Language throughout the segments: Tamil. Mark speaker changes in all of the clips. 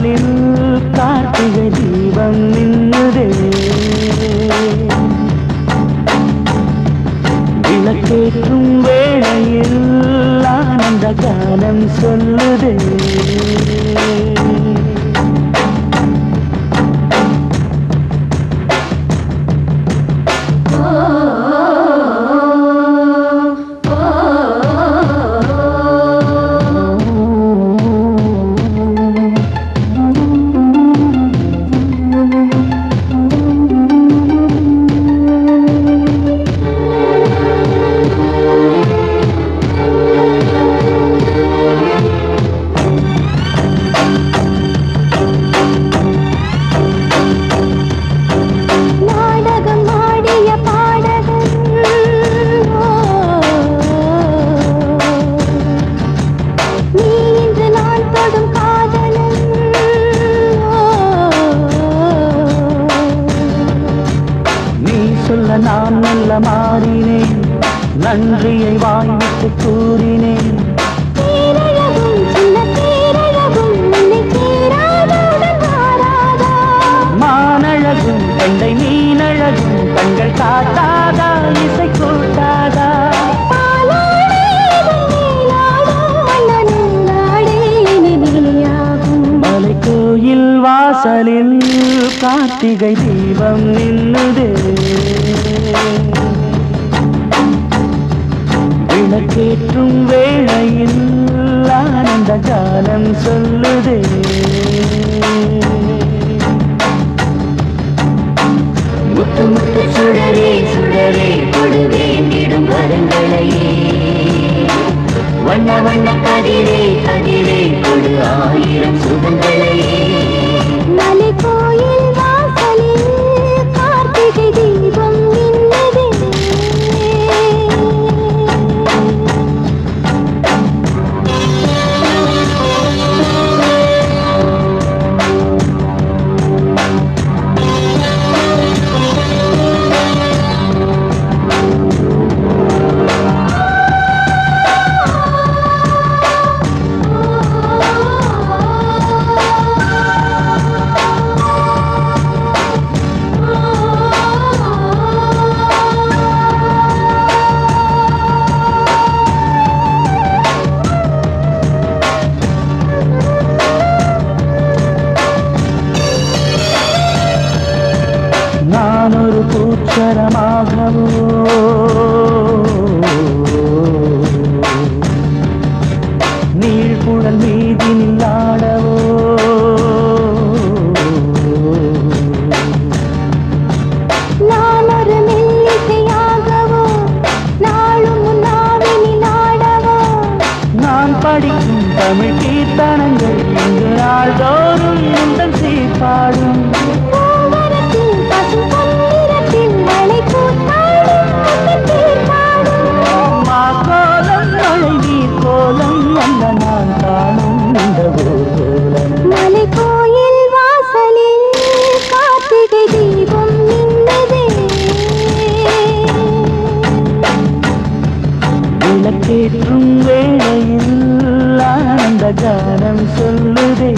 Speaker 1: வாசலில் கார்த்திகை தீபம் நின்னுதே விளக்கேற்றும் வேளையில் ஆனந்த காலம் சொல்லுதே நான் நல்ல மாறினேன் நன்றியை வாய்விட்டு கூறினேன் மானழகும் கண்டை மீனழகும் கண்கள் காட்டாதா இசை கூட்டாதா மலை கோயில் வாசலில் கார்த்திகை தீபம் நின்னுதே விளக்கேற்றும் வேளையில் ஆனந்த காலம் சொல்லுதே முத்து முத்து சுடரே சுடரே கொடு வேண்டிடும் வரங்களையே வண்ண வண்ண கதிரே கதிரே கொடு ஆயிரம் சுகங்களையே
Speaker 2: மலை கோயில் வாசலில் கார்த்திகை தீபம் நின்னதே
Speaker 1: நான் ஒரு பூச்சரமாகவோ நீழ்குழல் மீதினில் ஆடவோ
Speaker 2: நான் ஒரு மெல்லிசையாகவோ நாளும் நாவினில் ஆடவோ
Speaker 1: நான் படிக்கும் தமிழ் கீர்த்தனங்கள் இங்கு நாள்தோறும் உந்தன் சீர்பாடும்
Speaker 2: மலை கோயில் வாசலில் கார்த்திகை தீபம் நின்னதே
Speaker 1: விளக்கேற்றும் வேளையில் ஆனந்த கானம் சொல்லுதே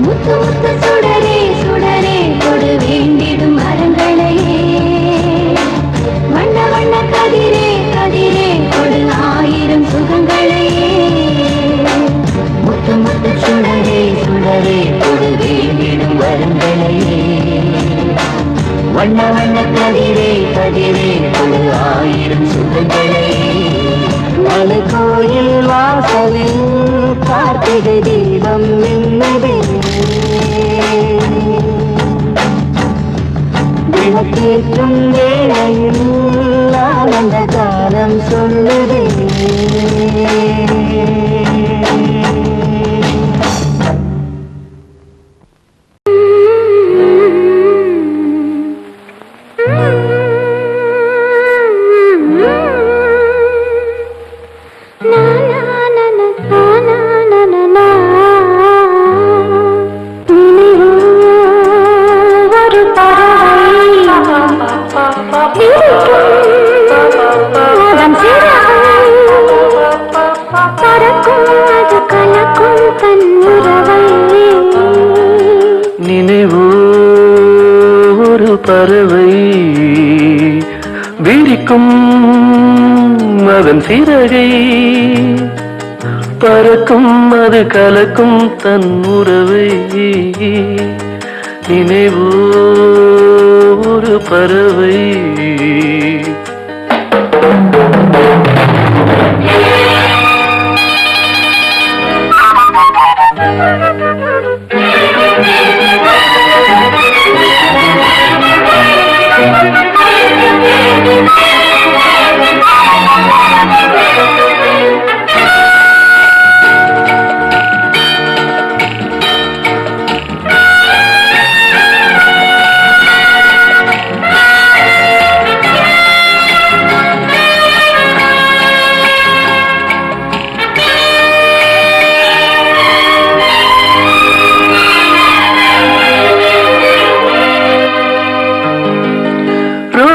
Speaker 2: முத்து முத்து சுடரே சுடரே கொடு வேண்டிடும் மரங்களையே வண்ண வண்ண கதிரே கதிரே கொடு ஆயிரம் சுகங்களையே
Speaker 1: முத்து முத்து சுடரே சுடரே கொடு வேண்டிடும் வரங்களையே வண்ண வண்ண கதிரே கதிரே கொடு ஆயிரம் சுகங்களையே மலை கோயில் வாசலில் கார்த்திகை தீபம் நின்னதே விளக்கேற்றும் வேளையில் ஆனந்த காலம் சொல்லுதே
Speaker 2: Papa பறக்கும் அது கலக்கும் தன் உறவை
Speaker 1: நினைவோ ஒரு பறவை விரிக்கும் அதன் சிறகை பறக்கும் அது கலக்கும் தன் உறவை நினைவோ ஒரு பறவை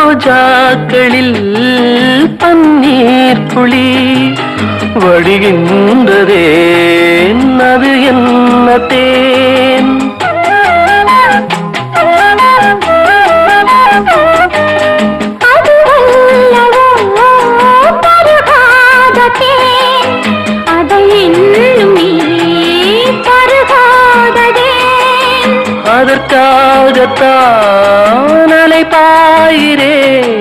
Speaker 1: ரோஜாக்களில் பன்னீர் துளி வடிகின்றதே அது என்ன தேன் அதற்காகத்தான் அலைபாயிரேன்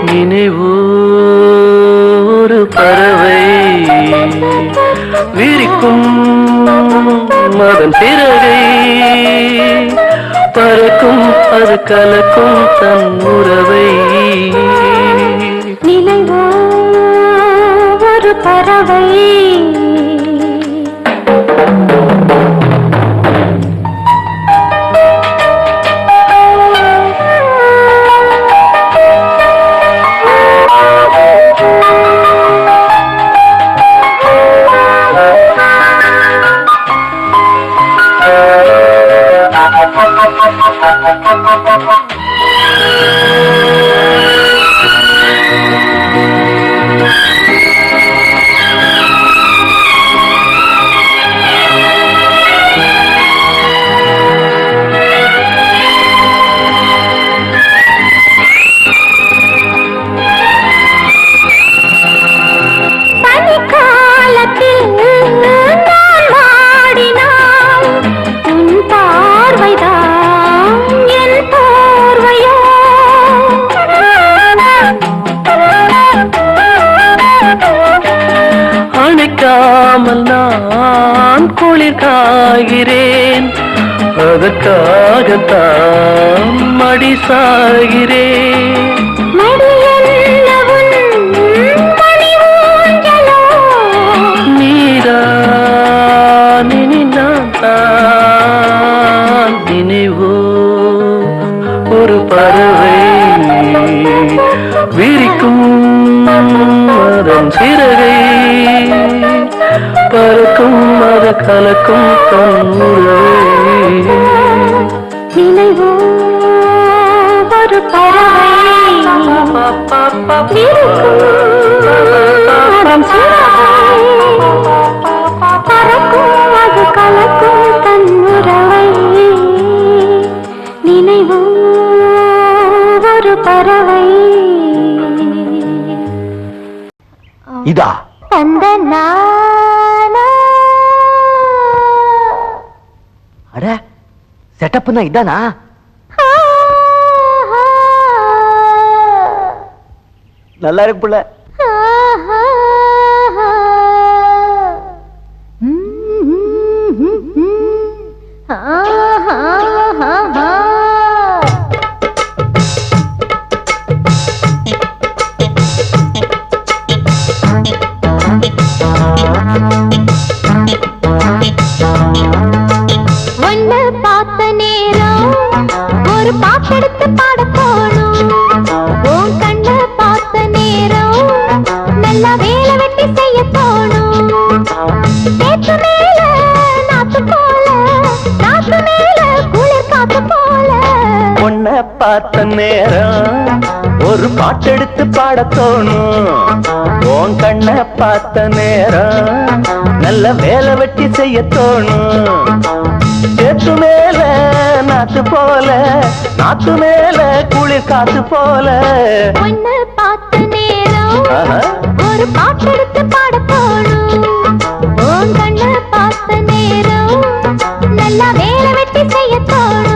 Speaker 1: நினைவோ ஒரு பறவை விரிக்கும் அதன் சிறகை பறக்கும் அது கலக்கும் தன் உறவை
Speaker 2: நினைவோ ஒரு பறவை
Speaker 1: அணைக்காமல் நான் குளிர் காகிறேன் அதற்காகத்தான் மடி சாகிறேன் நீதான் இனி நான் தான் நினைவோ ஒரு பறவை விரிக்கும் அதன் சிறகை பறக்கும் அது கலக்கும் தன் உறவை
Speaker 2: நினைவோ ஒரு பறவை பறக்கும் அது கலக்கும் தன் உறவை நினைவோ ஒரு பறவை
Speaker 1: இதா
Speaker 2: அந்த
Speaker 1: அட செட்டப்னா இதானா நல்லா இருக்கு புள்ள
Speaker 2: ஒன்னு பார்த்த நேரம் ஒரு பாட்டெடுத்து பாட போனோம் உன் கண்ண பார்த்த நேரம் நல்லா வேலை வெட்டி செய்ய போனோம் நேற்று மேல நாத்து போல நாத்து மேல குளிர் காத்து போல
Speaker 1: உன்னை பார்த்த நேரம்
Speaker 3: ஒரு பாட்டெடுத்து பாட தோணும். உன் கண்ண பார்த்த நேரம் நல்ல வேலை வெட்டி செய்ய தோணும். சேத்து மேல நாத்து போல, நாத்து மேல குளிர் காத்து போல.
Speaker 2: உன்னை பார்த்த நேரம் ஒரு பாட்டெடுத்து பாட தோணும். உன் கண்ணை பார்த்த நேரம் நல்லா வேலை வெட்டி செய்ய தோணும்.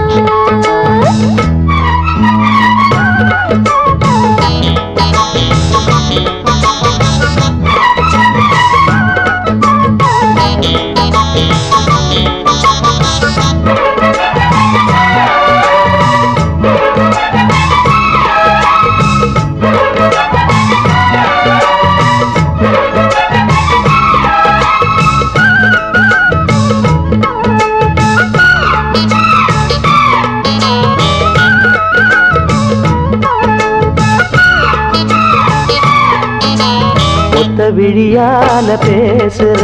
Speaker 3: விழியால பேசுற,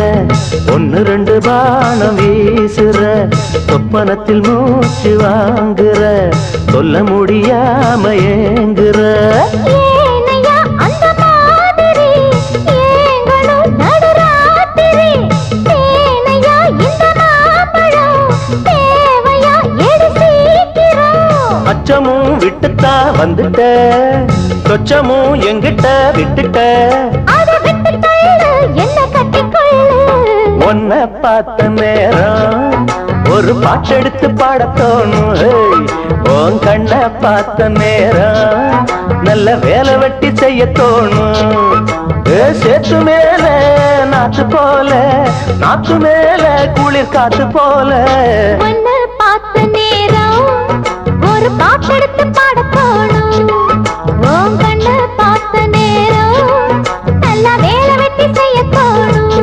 Speaker 3: ஒன்னு ரெண்டு பானம் வீசுற, சொப்பனத்தில் மூச்சு வாங்குற, சொல்ல முடியாம ஏங்குற. அச்சமும் விட்டுத்தா வந்துட்ட, சொச்சமும் எங்கிட்ட விட்டுட்ட. உன்னை பார்த்த நேரம் ஒரு பாட்டெடுத்து பாட தோணும். உன் கண்ணை பார்த்த நேரம் நல்ல வேலை வெட்டி செய்ய தோணும். சேத்து மேல நாத்து போல, நாத்து மேல குளிர் காத்து போல.
Speaker 2: உன்னை பார்த்த நேரம் ஒரு பாட்டெடுத்து பாட தோணும். உன் கண்ணை பார்த்த நேரம் நல்லா வேலை வெட்டி செய்ய தோணும்.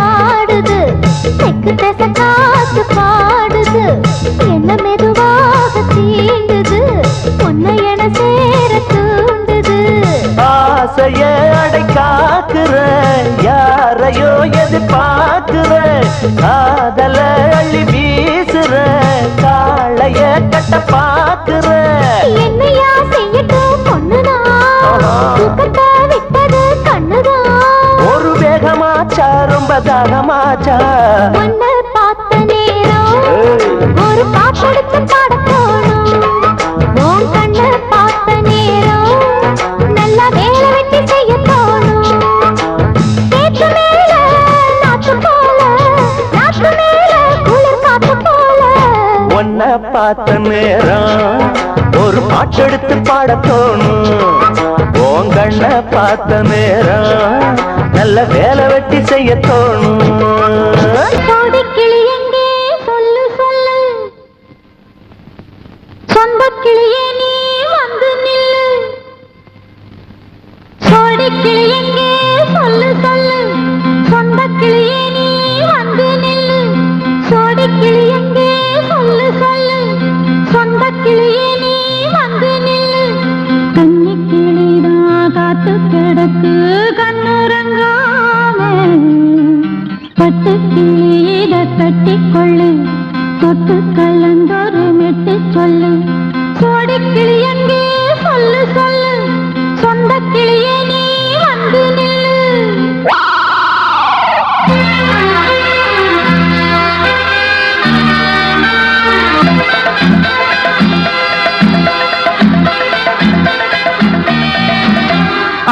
Speaker 2: ஆடுது தெற்கு திசை காத்து பாடுது, என்ன மெதுவாக தீண்டுது, உன்னை என சேர தூண்டுது.
Speaker 3: ஆசைய அடை காக்குற, யாரையோ எதிர்பார்க்குற, காதல அள்ளி வீசுற, காளைய கட்ட பாக்குற.
Speaker 2: என்னையா செய்யட்டும் பொண்ணுதான், தூக்கத்தை விட்டது கண்ணுதான்.
Speaker 3: ஒரு வேகமாச்சா ரொம்ப தாகமாச்சா.
Speaker 2: உன்னை பார்த்த நேரம் ஒரு பாட்டெடுத்து பாட தோணும். உன் கண்ணை பார்த்த நேரம் நல்லா வேலை வெட்டி செய்ய தோணும். சேத்து மேல நாத்து போல, நாத்து மேல குளிர் காத்து போல.
Speaker 3: உன்னை பார்த்த நேரம் ஒரு பாட்டெடுத்து பாட தோணும். உன் கண்ணை பார்த்த நேரம் நல்ல வேலை வெட்டி செய்ய தோணும்.
Speaker 2: கிளி எங்கே சொல்லு சொல்லு, சொந்த கிளியே நீ வந்து நில்லு. சோடி கிளி எங்கே சொல்லு சொல்லு, சொந்த கிளியே நீ வந்து நில்லு. சோடி கிளி எங்கே சொல்லு சொல்லு, சொந்த கிளியே நீ வந்து நில்லு. கன்னி கிளிதான் காத்து கிடக்கு கண்ணுறங்காம, பட்டு கிளியிட கட்டிக்கொள்ளு, தொட்டு கலந்தொரு மெட்டு சொல்லு. சோடி கிளி எங்கே சொல்லு சொல்லு, சொந்த கிளியே நீ வந்து நில்லு.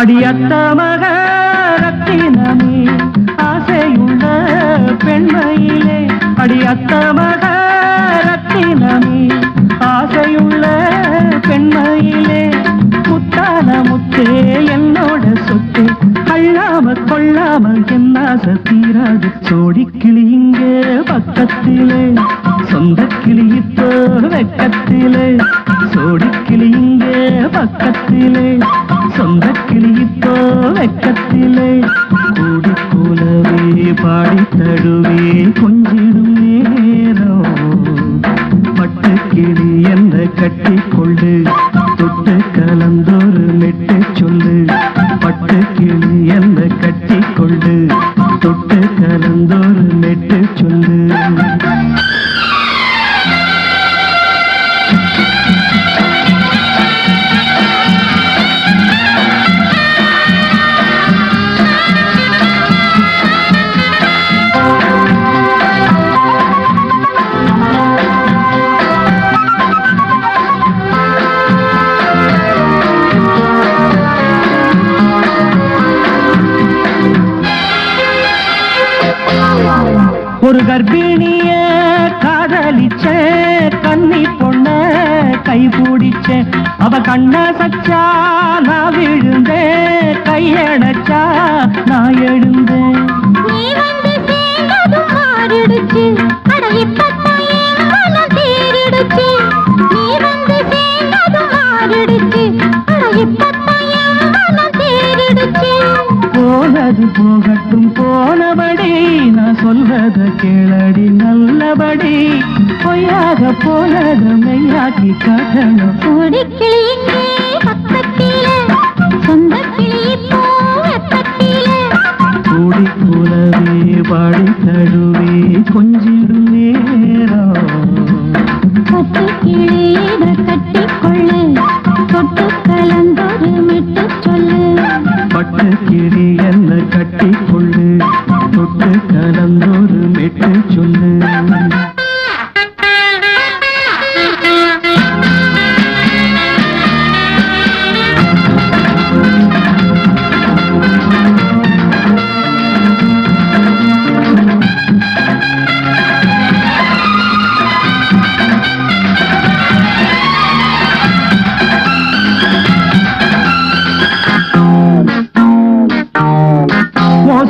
Speaker 1: அடியத்த மக ரத்தினமே ஆசையுள்ள பெண்மையிலே, அடியத்த மக ரத்தினமே ஆசையுள்ள பெண்மையிலே, முத்தான முத்தே என்னோட சொத்து, அள்ளாம கொள்ளாம என்ன தீராது. சோடி கிளி இங்கே பக்கத்திலே, சொந்த கிளி இப்போ வெக்கத்திலே. சோடி கிளி
Speaker 3: பக்கத்திலே சொந்த கிளியிப்போ வெக்கத்திலே கூடி கூலவே பாடி தழுவே கொஞ்சிடும் நேரம் பட்டு கிளி என்ன கட்டி கொண்டு தொட்டு கலந்தொரு மெட்டு சொல்லு பட்டு கிளி என்ன கட்டி கொண்டு தொட்டு கலந்தொரு மெட்டு சொல்லு ஒரு கர்ப்பிணிய காதலிச்ச கண்ணி பொண்ண கை பிடிச்ச அவ கண்ண சச்சா நான் விழுந்தேன் கையடைச்சா நான் எழுந்தேன்
Speaker 2: நீ வந்து சேர்ந்ததும் மாறிடுச்சு அட இப்பத்தான் என் மனம் தேறிடுச்சு நீ வந்து சேர்ந்ததும் மாறிடுச்சு அட இப்பத்தான் என் மனம் தேறிடுச்சு
Speaker 3: போனது போகட்டும் போனபடி நான் சொல்வத கேளடி நல்லபடி பொய்யாக போனது மெய்யாக்கி காட்டணும்
Speaker 2: கூடிக்கிளி இங்கே பக்கத்திலே சொந்த கிளி இப்போ வெக்கத்திலே
Speaker 3: கூடி கூலவே பாடி தழுவே கொஞ்சிடும் நேரம்
Speaker 2: பட்டு கிளி இத கட்டிக்கொள்ளு தொட்டு கலந்தொரு மெட்டு சொல்லு
Speaker 3: பட்டு கிளி என்ன கட்டி கொள்ளு தொட்டு கலந்தொரு மெட்டு சொல்லு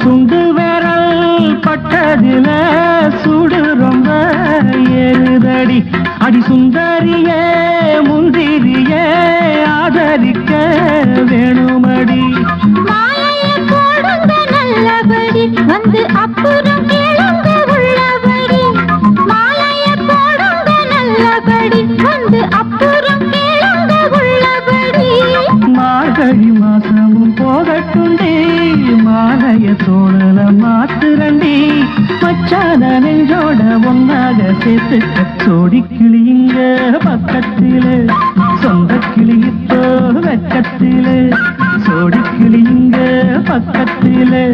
Speaker 3: சுண்டு விரல் பட்டதில சுடு ரொம்ப ஏறுதடி அடி சுந்தரியே முந்திரியே ஆதரிக்க வேணுமடி
Speaker 2: மாலையை போடுங்க நல்லபடி வந்து அப்புறம் கேளுங்க உள்ளபடி மாலையை போடுங்க நல்லபடி வந்து அப்புறம் கேளுங்க உள்ளபடி
Speaker 3: மார்கழி மாசமும் போகட்டுண்டி மாலைய தோழல மாத்துரண்டி மச்சான நெஞ்சோட ஒன்னாக சேர்த்து சோடி கிளியுங்க பக்கத்திலே சொந்த கிளியிப்போ வெக்கத்திலே சோடி கிளியுங்க பக்கத்திலே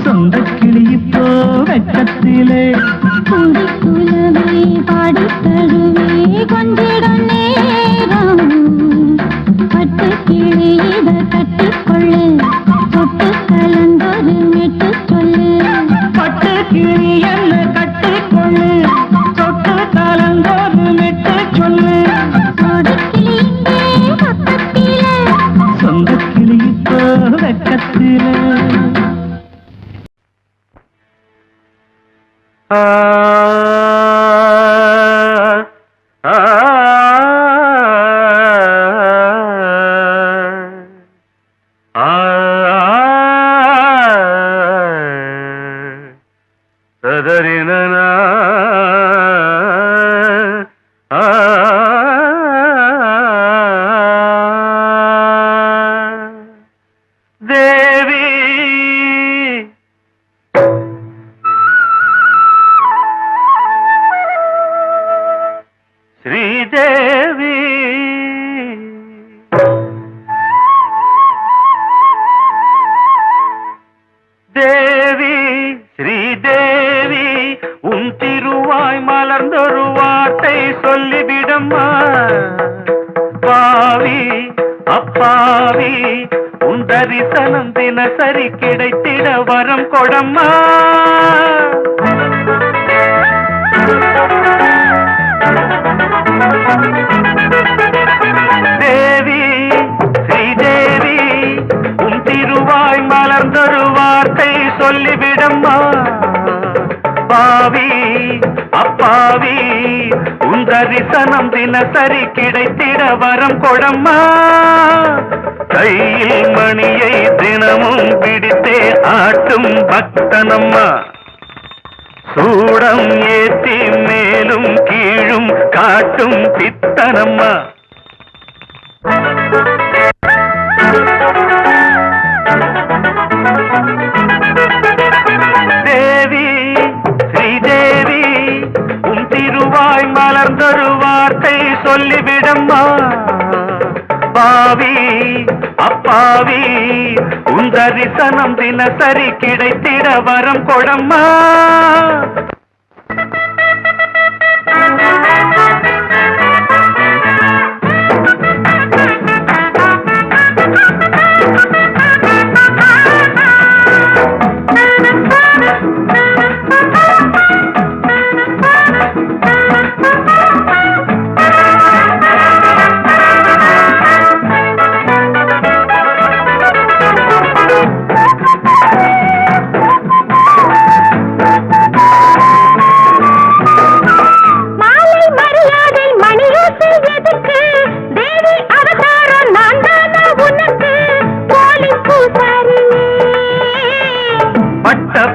Speaker 3: சொந்த கிளியிப்போ வெக்கத்திலே
Speaker 2: குந்தி குலவை பாடி தழுவே கொஞ்சிடம் நேரம் பட்டு கிளி இத கட்டிக்கொள்ளு தொட்டு கலந்தொரு மெட்டு சொல்லு
Speaker 3: பட்டு கிளி என்ன கட்டிக்கொள்ளு தொட்டு கலந்தொரு மெட்டு சொல்லு
Speaker 2: சொடுக்கிளி இங்கே பக்கத்திலே
Speaker 3: சொந்த கிளியிப்போ வெக்கத்திலே தேவி ஸ்ரீதேவி தேவி ஸ்ரீதேவி உன் திருவாய் மலர்ந்தொரு வார்த்தை சொல்லிவிடம்மா பாவி அப்பாவி உன் தரிசனம் தினசரி கிடைத்திட வரம் கொடம்மா தேவி ஸ்ரீதேவி உன் திருவாய் மலர்ந்தொரு வார்த்தை சொல்லிவிடம்மா பாவி அப்பாவி உன் தரிசனம் தினசரி கிடைத்திட வரம் கொடம்மா கையில் மணியை தினமும் பிடித்தே ஆட்டும் பக்தனம்மா சூடம் ஏற்றி மேலும் கீழும் காட்டும் பித்தனம்மா தேவி ஸ்ரீதேவி உன் திருவாய் மலர்ந்தொரு வார்த்தை சொல்லிவிடம்மா பாவி அப்பாவி உன் தரிசனம் தினசரி கிடைத்திட வரம் கொடம்மா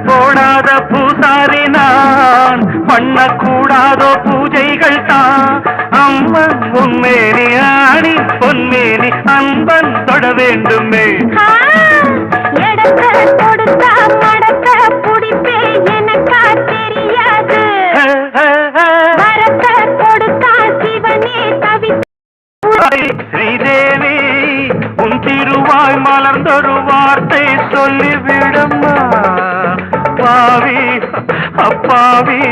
Speaker 3: போடாத பூசாரி நான் பண்ணக்கூடாதோ பூஜைகள் தான் அம்மன் உன்மேனி ஆணி பொன்மேனி அன்பன் தொட வேண்டுமே ஸ்ரீதேவி உன் திருவாய் மலர்ந்தொரு வார்த்தை சொல்லிவிடம்மா பாவி அப்பாவி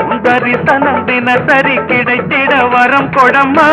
Speaker 3: உன் தரிசனம் தினசரி கிடைத்திட வரம் கொடம்மா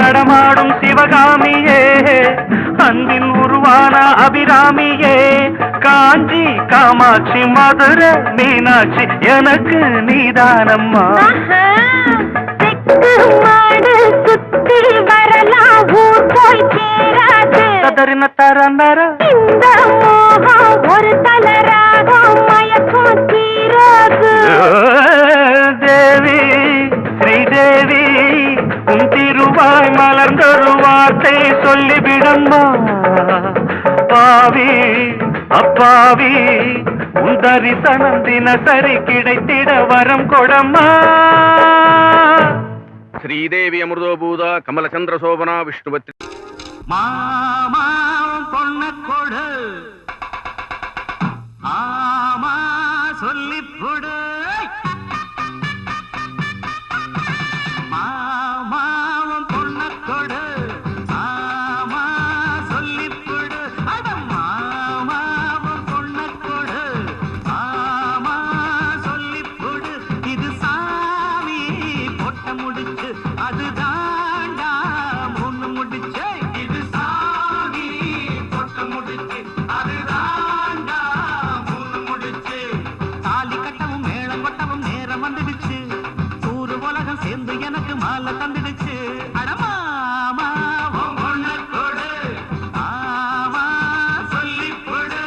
Speaker 3: நடமாடும் சிவகாமியே அன்பின் உருவான அபிராமியே காஞ்சி காமாட்சி மதுரை மீனாட்சி எனக்கு நீதானம்மா தரின தரந்தர ஒரு தலராகம் மயக்கம் தீராது தேவி ஸ்ரீதேவி உன் திருவாய் மலர்ந்தொரு வார்த்தை சொல்லிவிடம்மா பாவி அப்பாவி உன் தரிசனம் தினசரி கிடைத்திட வரம் கொடம்மா
Speaker 4: ஸ்ரீதேவி அமிர்தோபூத கமலச்சந்திர சோபனா விஷ்ணுபத்ரி
Speaker 3: மாமா பொண்ண கொடு ஆமா சொல்லிப்புடு மாமாவும் பொண்ண கொடு ஆமா சொல்லிப்புடு அட மாமாவும் பொண்ண கொடு ஆமா சொல்லிப்புடு இது சாமி பொட்ட முடிச்சு அது தாண்டா முன்னு முடிச்சு இது சாமி பொட்ட முடிச்சு அது தாண்டா முன்னு முடிச்சு தாலி கட்டவும் மேளம் கொட்டவும் நேரம் வந்துடுச்சு உலகம் சேர்ந்து எனக்கு மாலை தந்துடுச்சு அடமாமா பொண்ண கொடு ஆமா சொல்லிப்புடு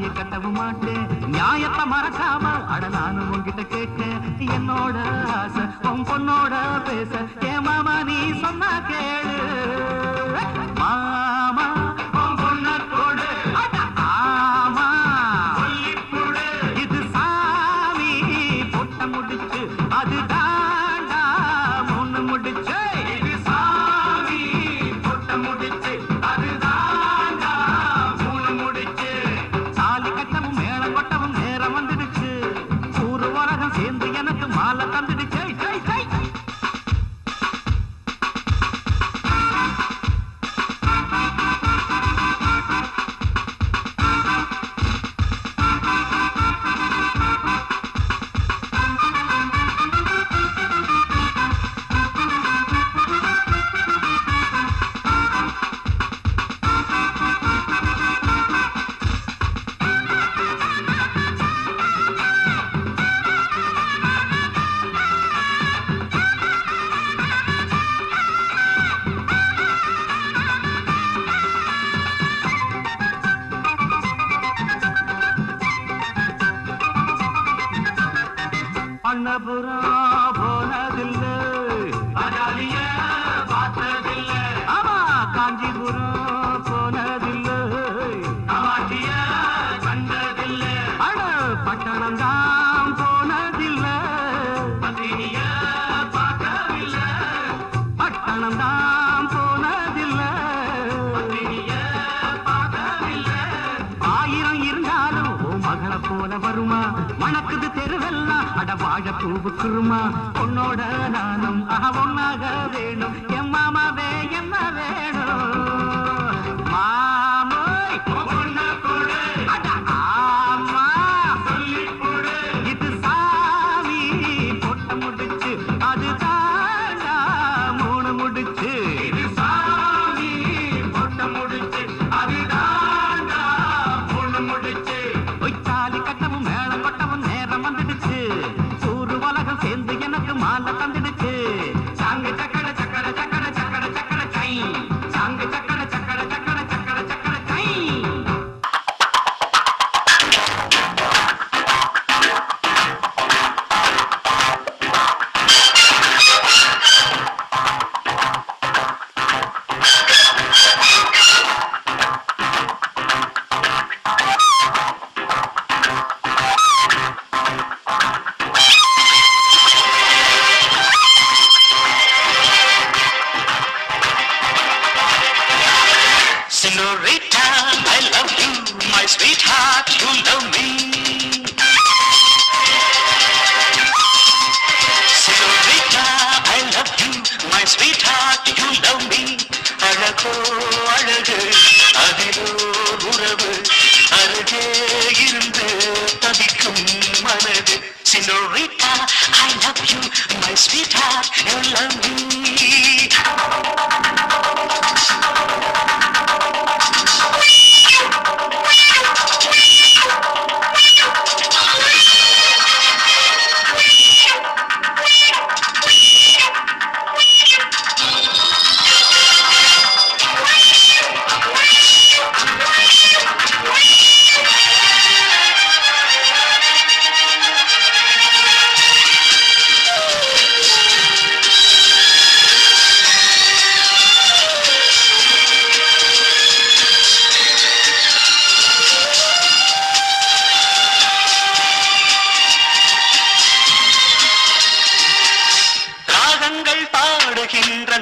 Speaker 3: தாலியை கட்டவும் மாட்டேன் நியாயத்தை மறக்காம அட நானும் உன்கிட்ட கேட்க என்னோட ஆசை உன் பொண்ணோட பேச ஏ மாமா நீ சொன்னா கேளு மாமா உன் பொண்ண கொடு ஆமா இது சாமி பொட்ட முடிச்சு அது தாண்டா முன்னு முடிச்சு இது சாமி பொட்ட முடிச்சு அது தாண்டா முன்னு முடிச்சு சாலி கட்டவும் மேளம் கொட்டவும் நேரம் வந்துடுச்சு ஊரு உலகம் சேர்ந்து எனக்கு மாலை தந்துடுச்சு அண்ணபுரம் போனதில்லை அஜாலிய பார்த்ததில்லை ஆமா காஞ்சிபுரம் போனதில்லை காமாட்சிய கண்டதில்லை அட பட்டணம் தான் போனதில்லை பத்தினிய பார்க்கவில்லை பட்டணம் தான் போனதில்லை பத்தினிய பார்க்கவில்லை ஆயிரம் இருந்தாலும் மகளை போல வருமா மணக்குது தெருவெல்லாம் அட வாழ பூவுக்குருமா உன்னோட நானும் ஒன்னாக வேணும் என் மாமாவே என்ன வேணும் மாமோய் அட ஆமா இது சாமி பொட்ட முடிச்சு அது தாண்டா மூணு முடிச்சு இது சாமி பொட்ட முடிச்சு அது தாண்டா மூணு முடிச்சு ஒய்ச்சாலி கட்டவும் மேளம் கொட்டவும் நேரம் வந்துடுச்சு ஊரு உலகம் சேர்ந்து எனக்கு மாலை தந்துடுச்சு சாங்கு சக்கர சக்கர சக்கர சக்கர சக்கர சை சாங்கு சக்கர சக்கர சக்கர சக்கர சக்கர சை
Speaker 5: Senorita, I love you, my sweetheart, you love me. Senorita, I love you, my sweetheart, you love me. அழகோ அழகு அதிலோ உறவு அருகே இருந்து தவிக்கும் மனது. Senorita, I love you, my sweetheart, you love me.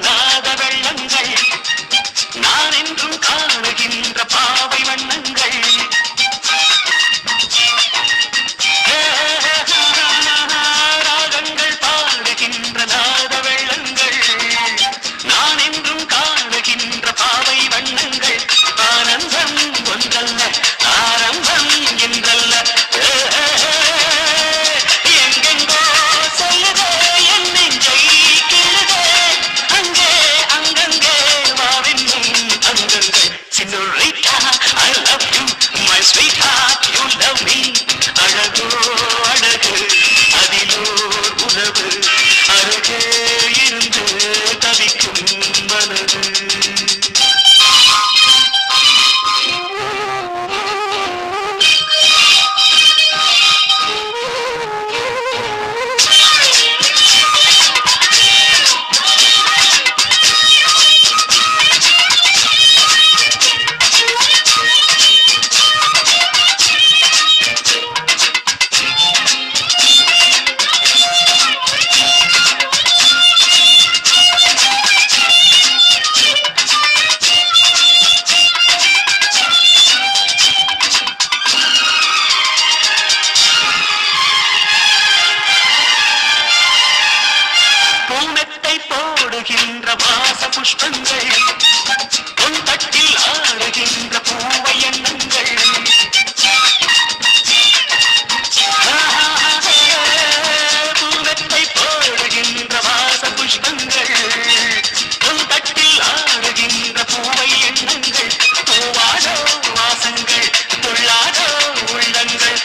Speaker 5: நாத வெள்ளங்கள் நான் என்றும் காணுகின்ற பாவை வண்ணங்கள் ராகங்கள் பாடுகின்ற நாத வெள்ளங்கள் நான் என்றும் காணுகின்ற பாவை வண்ணங்கள் ஆனந்தம் ஒன்றல்ல ஆரம்பம் என்றல்ல எங்கெங்கோ சொல்லுதே என் நெஞ்சை கிள்ளுதே அங்கே அங்கங்கே வாவென்னும் அங்கங்கள். Senorita, I love you, my sweetheart, you love me. அழகோ அழகு அதிலோர் உறவு அருகே இருந்து தவிக்கும் மனது. புஷ்பங்கள் உன் தட்டில் ஆடுகின்ற பூவை எண்ணங்கள் பூவத்தை போடுகின்ற வாச புஷ்பங்கள் உன் தட்டில் ஆடுகின்ற பூவை எண்ணங்கள் பூவாடோ வாசங்கள் துள்ளாடோ உள்ளங்கள்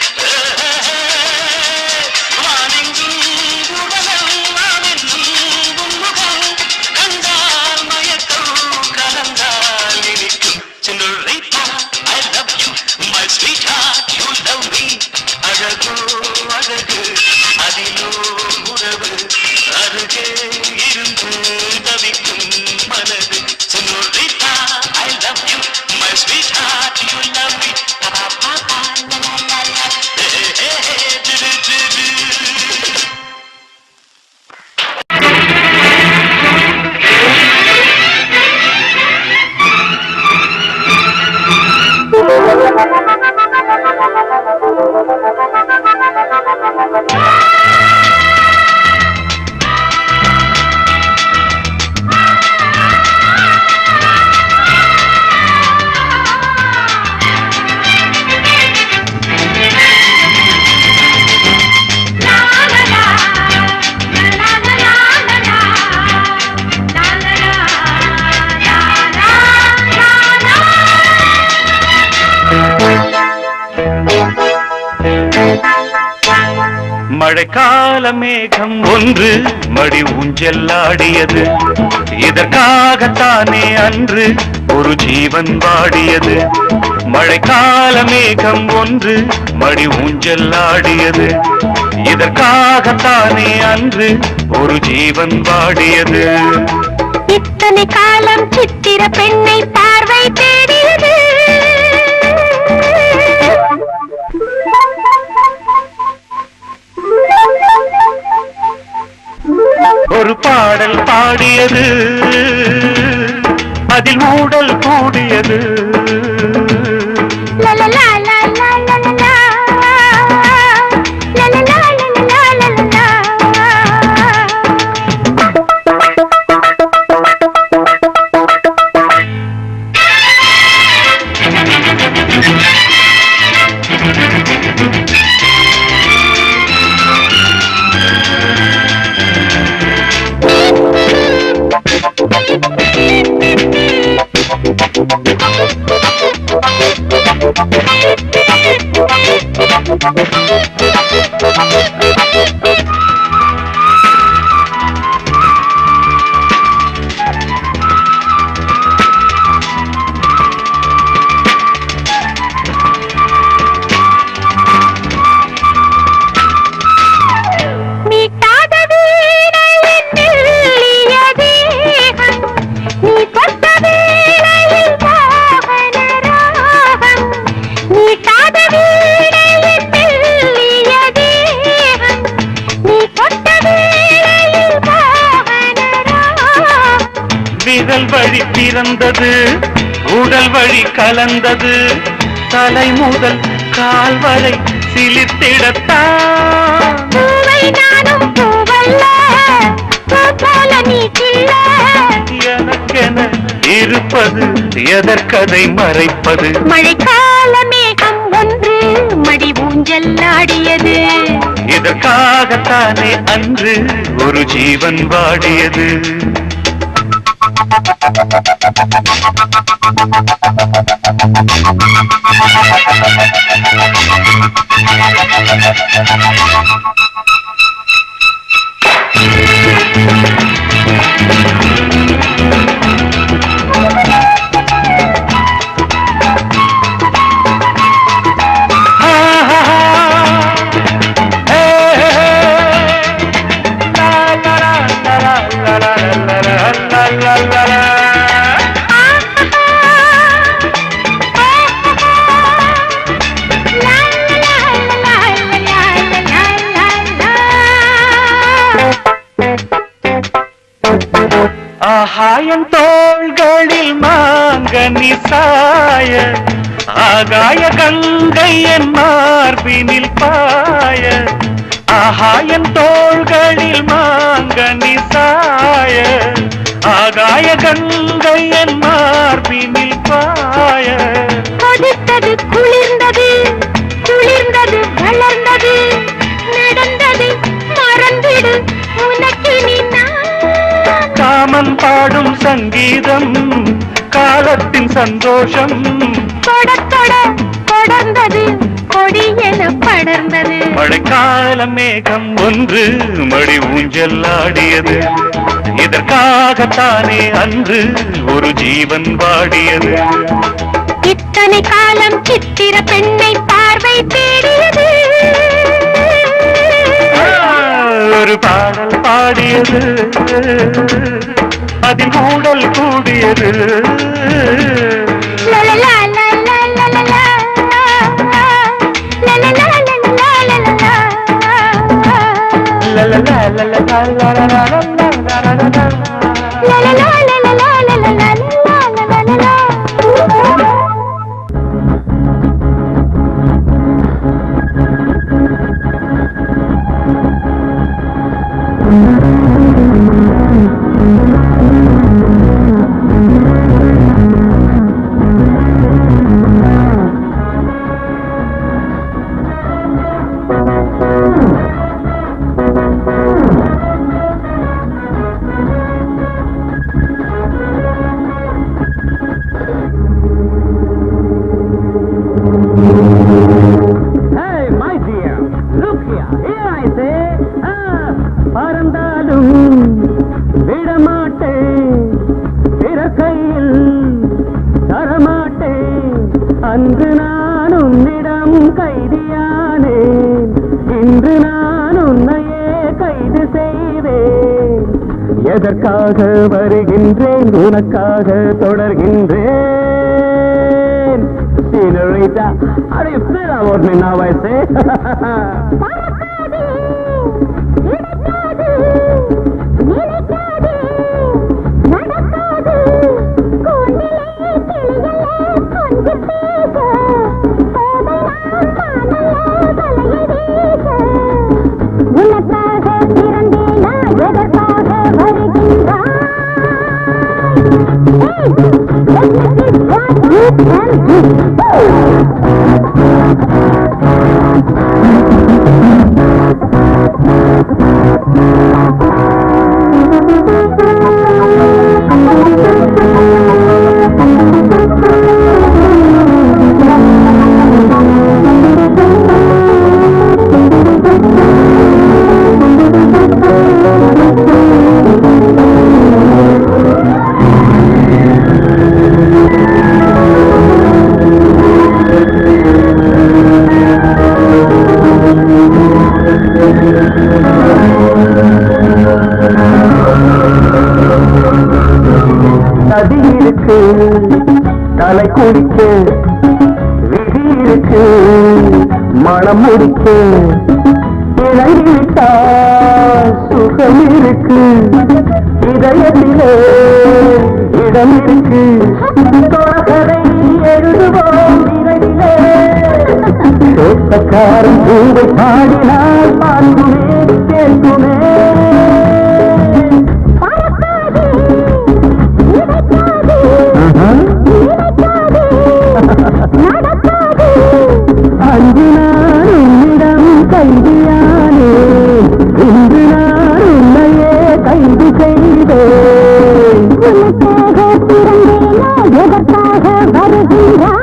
Speaker 3: மழைக்கால மேகம் ஒன்று மடி ஊஞ்செல்லாடியது இதற்காகத்தானே அன்று ஒரு ஜீவன் வாடியது மழைக்கால மேகம் ஒன்று மடி ஊஞ்செல்லாடியது இதற்காகத்தானே அன்று ஒரு ஜீவன் வாடியது
Speaker 2: இத்தனை காலம் சித்திர பெண்ணை பார்வை தேடியது
Speaker 3: ஒரு பாடல் பாடியது அதில் ஊடல் கூடியது விரல் வழி பிறந்தது உடல் வழி கலந்தது தலை முதல் கால் வரை சிலிர்த்திடத்தான் எனக்கென இருப்பது எதற்கதை மறைப்பது
Speaker 2: மழைக்கால மேகம் ஒன்று மடி ஊஞ்செல்லாடியது
Speaker 3: இதற்காகத்தானே அன்று ஒரு ஜீவன் வாடியது ஆகாயம் தோள்களில் மாங்கனி சாய ஆகாய கங்கை என் மார்பினில் பாய ஆகாயம் தோள்களில் மாங்கனி சாய ஆகாய கங்கை என் மார்பினில் பாய
Speaker 2: கொதித்தது குளிர்ந்தது குளிர்ந்தது வளர்ந்தது நடந்தது மறந்திடு உனக்கு நீ
Speaker 3: காமன் பாடும் சங்கீதம் காலத்தின் சந்தோஷம்
Speaker 2: தொட தொட தொடர்ந்தது கொடி என படர்ந்தது
Speaker 3: மழைக்கால மேகம் ஒன்று மடி ஊஞ்சல்லாடியது இதற்காகத்தானே அன்று ஒரு ஜீவன் வாடியது
Speaker 2: இத்தனை காலம் சித்திர பெண்ணை பார்வை தேடியது
Speaker 3: ஒரு பாடல் பாடியது அதில் கூடல் கூடியது
Speaker 2: லலலா லலலா லலலா லலலா லலலா
Speaker 3: பறந்தாலும் விடமாட்டேன் பிறக்கையில் தரமாட்டேன் அன்று நான் உன்னிடம் கைதியானேன் இன்று நான் உன்னையே கைது செய்தேன் எதற்காக வருகின்றேன் உனக்காக தொடர்கின்றேன் Senorita, how do you feel about me now, I say? நதி இருக்கு தலை குடிக்க விதி இருக்கு மனம் முடிக்க இறங்கிவிட்டால் சுகம் இருக்கு இதயத்திலே இடம் இருக்கு தொடர்கதை எழுதுவோம் இரவிலே தோட்டக்காரன் பூவை பாடினால் பார்க்குமே கேட்குமே அன்று நான் உன்னிடம் கைதியானே இன்று நான் உன்னையே கைது செய்தேன்
Speaker 2: உனக்காக பிறந்தேனோ எதற்காக வருகின்றாய்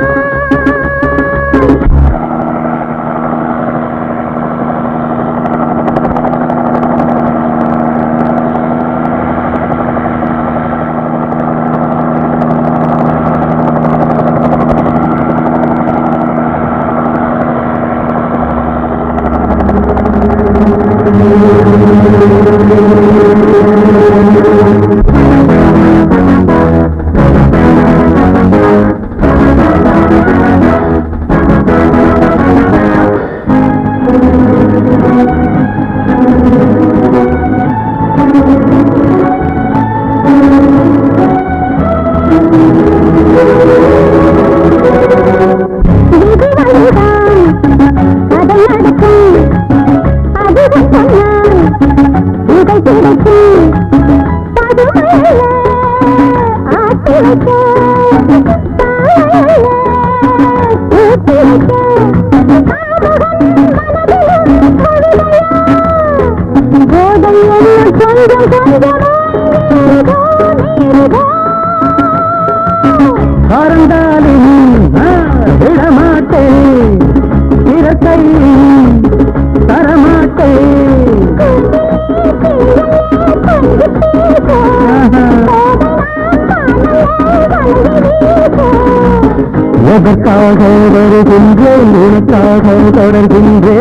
Speaker 3: எதற்காக வருகின்றேன் உனக்காக தொடர்கின்றேன்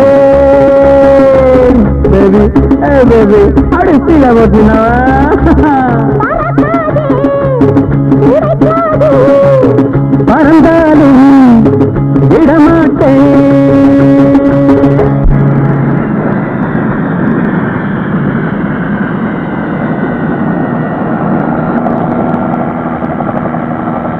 Speaker 3: பேபி பேபி அடுத்த
Speaker 2: மறக்காதே, உரைக்காதே.